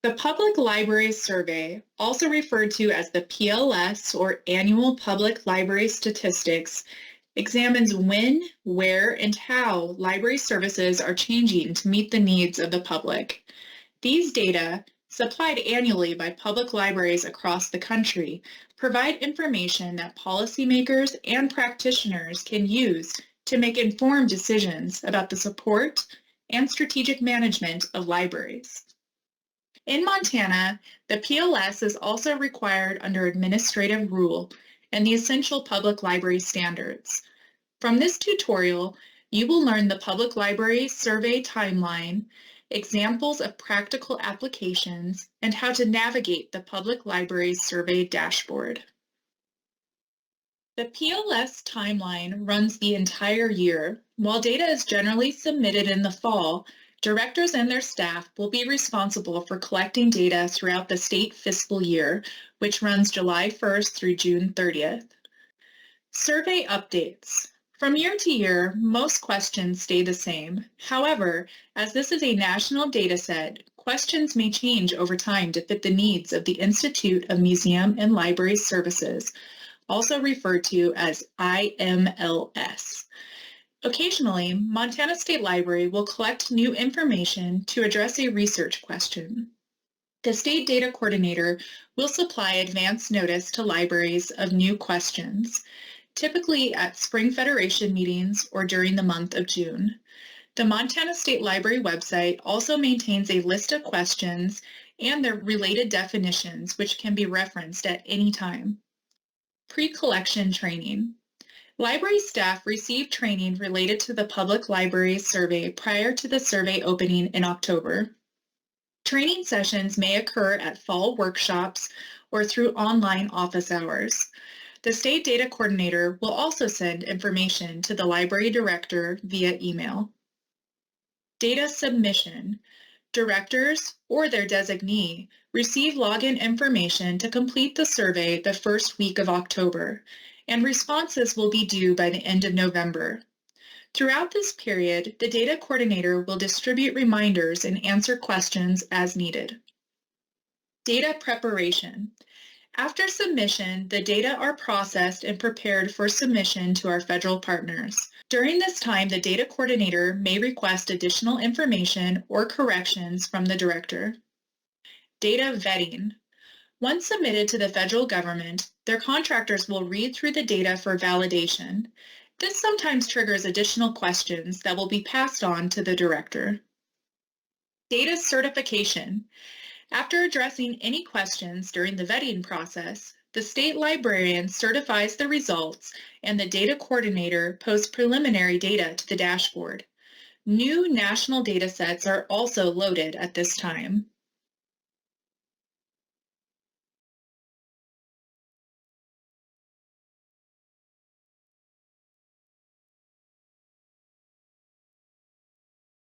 The Public Library Survey, also referred to as the PLS or Annual Public Library Statistics, examines when, where, and how library services are changing to meet the needs of the public. These data, supplied annually by public libraries across the country, provide information that policymakers and practitioners can use to make informed decisions about the support and strategic management of libraries. In Montana, the PLS is also required under administrative rule and the Essential Public Library Standards. From this tutorial, you will learn the Public Library Survey timeline, examples of practical applications, and how to navigate the Public Library Survey dashboard. The PLS timeline runs the entire year. While data is generally submitted in the fall, directors and their staff will be responsible for collecting data throughout the state fiscal year, which runs July 1st through June 30th. Survey updates. From year to year, most questions stay the same. However, as this is a national data set, questions may change over time to fit the needs of the Institute of Museum and Library Services, also referred to as IMLS. Occasionally, Montana State Library will collect new information to address a research question. The State Data Coordinator will supply advance notice to libraries of new questions, typically at Spring Federation meetings or during the month of June. The Montana State Library website also maintains a list of questions and their related definitions, which can be referenced at any time. Pre-collection training. Library staff receive training related to the Public Library Survey prior to the survey opening in October. Training sessions may occur at fall workshops or through online office hours. The State Data Coordinator will also send information to the Library Director via email. Data submission. Directors or their designee receive login information to complete the survey the first week of October, and responses will be due by the end of November. Throughout this period, the Data Coordinator will distribute reminders and answer questions as needed. Data preparation. After submission, the data are processed and prepared for submission to our federal partners. During this time, the Data Coordinator may request additional information or corrections from the Director. Data vetting. Once submitted to the federal government, their contractors will read through the data for validation. This sometimes triggers additional questions that will be passed on to the Director. Data certification. After addressing any questions during the vetting process, the state librarian certifies the results and the Data Coordinator posts preliminary data to the dashboard. New national data sets are also loaded at this time.